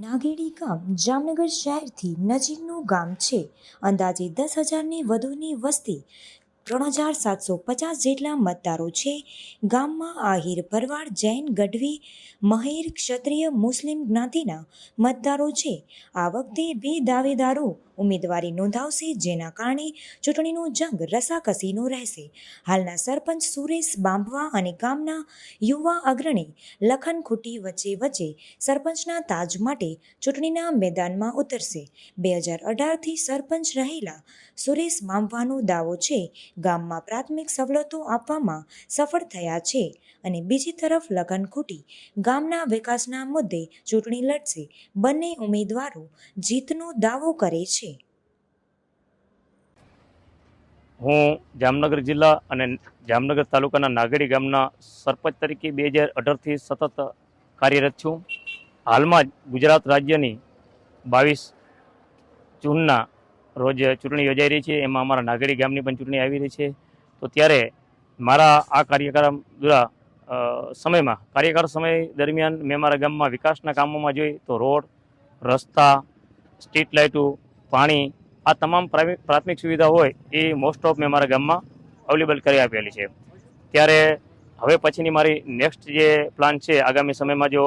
નાગેડી ગામ જામનગર શહેરથી નજીકનું ગામ છે. અંદાજે 10,000ની વધુની વસ્તી, 3,750 જેટલા મતદારો છે. ગામમાં આહિર, ભરવાડ, જૈન, ગઢવી, મહેર, ક્ષત્રિય, મુસ્લિમ જ્ઞાતિના મતદારો છે. આ વખતે 2 દાવેદારો ઉમેદવારી નોંધાવશે, જેના કારણે ચૂંટણીનો જંગ રસાકસીનો રહેશે. હાલના સરપંચ સુરેશ બાંભવા અને ગામના યુવા અગ્રણી લખન ખુટી વચ્ચે સરપંચના તાજ માટે ચૂંટણીના મેદાનમાં ઉતરશે. 2018થી સરપંચ રહેલા સુરેશ બાંભવાનો દાવો છે, ગામમાં પ્રાથમિક સવલતો આપવામાં સફળ થયા છે અને બીજી તરફ લખન ખુટી ગામના વિકાસના મુદ્દે ચૂંટણી લડશે. બંને ઉમેદવારો જીતનો દાવો કરે છે. હું જામનગર જિલ્લા અને જામનગર તાલુકાના નાગેડી ગામના સરપંચ તરીકે 2018થી સતત કાર્યરત છું. હાલમાં જ ગુજરાત રાજ્યની 22 જૂનના રોજ ચૂંટણી યોજાઈ રહી છે. એમાં અમારા નાગેડી ગામની પણ ચૂંટણી આવી રહી છે. તો ત્યારે મારા આ કાર્યક્રમ દ્વારા કાર્યકાળ સમય દરમિયાન મેં મારા ગામમાં વિકાસના કામોમાં જોઈ તો રોડ, રસ્તા, સ્ટ્રીટ લાઇટો, પાણી, આ તમામ પ્રાથમિક સુવિધા હોય એ મોસ્ટ ઓફ મેં મારા ગામમાં અવેલેબલ કરી આપેલી છે. ત્યારે હવે પછીની મારી નેક્સ્ટ જે પ્લાન છે, આગામી સમયમાં જો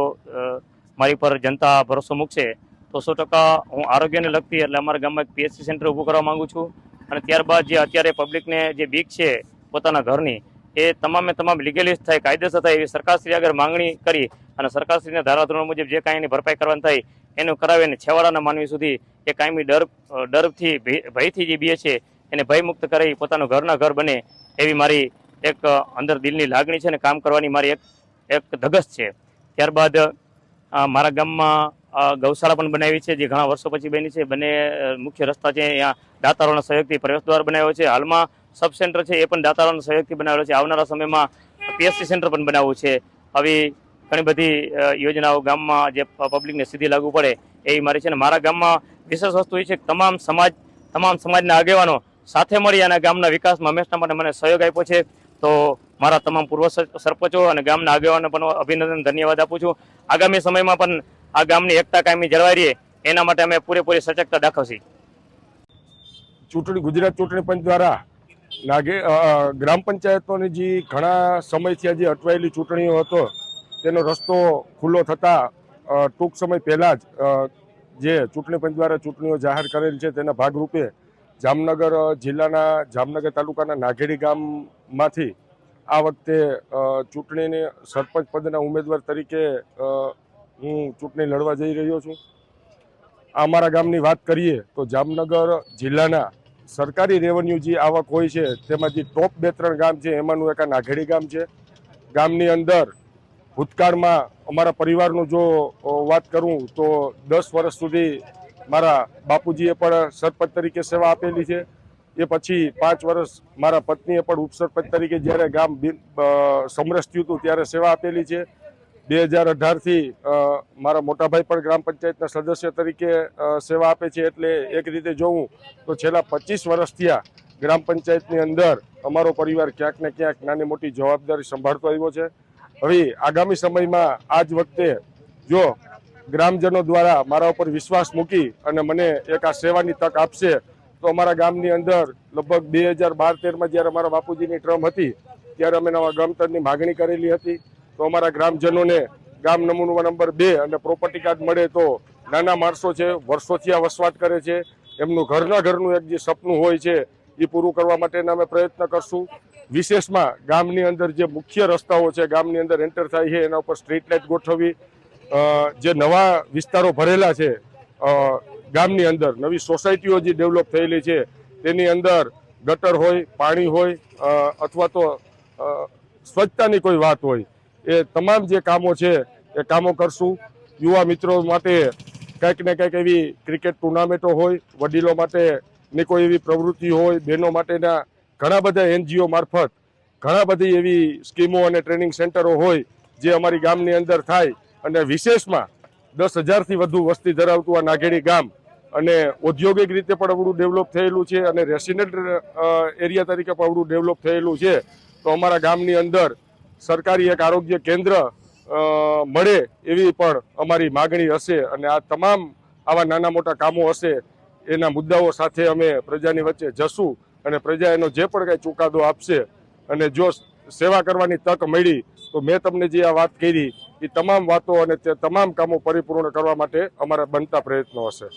મારી પર જનતા ભરોસો મૂકશે તો 100% હું આરોગ્યને લગતી એટલે અમારા ગામમાં એક PHC સેન્ટર ઊભું કરવા માગું છું. અને ત્યારબાદ જે અત્યારે પબ્લિકને જે બીક છે પોતાના ઘરની, એ તમામ લીગલિસ્ટ થાય, કાયદેસર થાય એવી સરકારશ્રી આગળ માંગણી કરી અને સરકારશ્રીના ધારાધોરણ મુજબ જે કાંઈ એની ભરપાઈ કરવાની થાય એનું કરાવીને છેવાડાના માનવી સુધી એ કાયમી ડરથી ભયથી જે બીએ છે એને ભયમુક્ત કરી પોતાનું ઘર બને એવી મારી એક અંદર દિલની લાગણી છે અને કામ કરવાની મારી એક ધગશ છે. ત્યારબાદ મારા ગામમાં ગૌશાળા પણ બનાવી છે, જે ઘણા વર્ષો પછી બની છે. બંને મુખ્ય રસ્તા છે, અહીંયા દાતારોના સહયોગથી પ્રવેશદ્વાર બનાવ્યો છે. હાલમાં સબ સેન્ટર છે એ પણ દાતારોના સહયોગથી બનાવેલો છે. આવનારા સમયમાં PHC સેન્ટર પણ બનાવવું છે. આવી ઘણી બધી યોજનાઓ ગામમાં જે પબ્લિકને સીધી લાગુ પડે એવી મારી છે. અને મારા ગામમાં વિશેષ વસ્તુ એ છે કે તમામ સમાજના આગેવાનો સાથે મળી અને ગામના વિકાસમાં હંમેશા માટે મને સહયોગ આપ્યો છે. તો મારા તમામ પૂર્વ સરપંચો અને ગામના આગેવાનો પણ અભિનંદન, ધન્યવાદ આપું છું. આગામી સમયમાં પણ આ ગામની એકતા કાયમી જળવાઈ રહે એના માટે અમે પૂરેપૂરી સચેતતા દાખવશી. ગુજરાત ચૂંટણી પંચ દ્વારા ગ્રામ પંચાયતોની જે ઘણા સમયથી જે અટવાયેલી ચૂંટણીઓ હતો તેનો રસ્તો ખુલ્લો થતાં ટૂંક સમય પહેલાં જ જે ચૂંટણી પંચ દ્વારા ચૂંટણીઓ જાહેર કરેલ છે તેના ભાગરૂપે જામનગર જિલ્લાના જામનગર તાલુકાના નાગેડી ગામમાંથી આ વખતે ચૂંટણીની સરપંચ પદના ઉમેદવાર તરીકે હું ચૂંટણી લડવા જઈ રહ્યો છું. અમારા ગામની વાત કરીએ તો જામનગર જિલ્લાના સરકારી રેવન્યુ જે આવક હોય છે તેમાં જે ટોપ 2-3 ગામ છે એમાંનું એક આ નાગેડી ગામ છે. ગામની અંદર ભૂતકાળમાં અમારા પરિવારનું જો વાત કરું તો 10 વર્ષ સુધી મારા બાપુજીએ પણ સરપંચ તરીકે સેવા આપેલી છે. એ પછી 5 વર્ષ મારા પત્નીએ પણ ઉપસરપંચ તરીકે જ્યારે ગામ સમરસ થયું હતું ત્યારે સેવા આપેલી છે. 2018થી મારા મોટાભાઈ પણ ગ્રામ પંચાયતના સદસ્ય તરીકે સેવા આપે છે. એટલે એક રીતે જોઉં તો છેલ્લા 25 વર્ષથી આ ગ્રામ પંચાયતની અંદર અમારો પરિવાર ક્યાંક ને ક્યાંક નાની મોટી જવાબદારી સંભાળતો આવ્યો છે. હવે આગામી સમયમાં આ જ વખતે જો ગ્રામજનો દ્વારા મારા ઉપર વિશ્વાસ મૂકી અને મને એક આ સેવાની તક આપશે તો અમારા ગામની અંદર લગભગ 2012-13માં જ્યારે મારા બાપુજીની ટર્મ હતી ત્યારે અમે નવા ગમતરની માગણી કરેલી હતી. તો અમારા ગ્રામજનોને ગામ નમૂનો નંબર 2 અને પ્રોપર્ટી કાર્ડ મળે તો નાના માણસો છે, વર્ષોથી આ વસવાટ કરે છે, એમનું ઘરનું એક જે સપનું હોય છે એ પૂરું કરવા માટેના અમે પ્રયત્ન કરશું. વિશેષમાં ગામની અંદર જે મુખ્ય રસ્તાઓ છે, ગામની અંદર એન્ટર થાય છે એના ઉપર સ્ટ્રીટ લાઇટ ગોઠવવી, જે નવા વિસ્તારો ભરેલા છે ગામની અંદર, નવી સોસાયટીઓ જે ડેવલપ થયેલી છે તેની અંદર ગટર હોય, પાણી હોય અથવા તો સ્વચ્છતાની કોઈ વાત હોય, એ તમામ જે કામો છે એ કામો કરશું. યુવા મિત્રો માટે કંઈક ને કંઈક એવી ક્રિકેટ ટુર્નામેન્ટો હોય, વડીલો માટેની કોઈ એવી પ્રવૃત્તિ હોય, બહેનો માટેના ઘણા બધા NGO મારફત ઘણા બધી એવી સ્કીમો અને ટ્રેનિંગ સેન્ટરો હોય જે અમારી ગામની અંદર થાય. અને વિશેષમાં 10,000થી વધુ વસ્તી ધરાવતું આ નાગેડી ગામ અને ઔદ્યોગિક રીતે પણ અવળું ડેવલપ થયેલું છે અને રેસિડેન્ટ એરિયા તરીકે પણ અવળું ડેવલપ થયેલું છે. તો અમારા ગામની અંદર સરકારી એક આરોગ્ય કેન્દ્ર મળે એવી પણ અમારી માગણી હશે અને આ તમામ આવા નાના મોટા કામો હશે એના મુદ્દાઓ સાથે અમે પ્રજાની વચ્ચે જશું અને પ્રજા એનો જે પણ કાંઈ ચુકાદો આપશે અને જો સેવા કરવાની તક મળી તો મેં તમને જે આ વાત કરી એ તમામ વાતો અને તે તમામ કામો પરિપૂર્ણ કરવા માટે અમારા બનતા પ્રયત્નો હશે.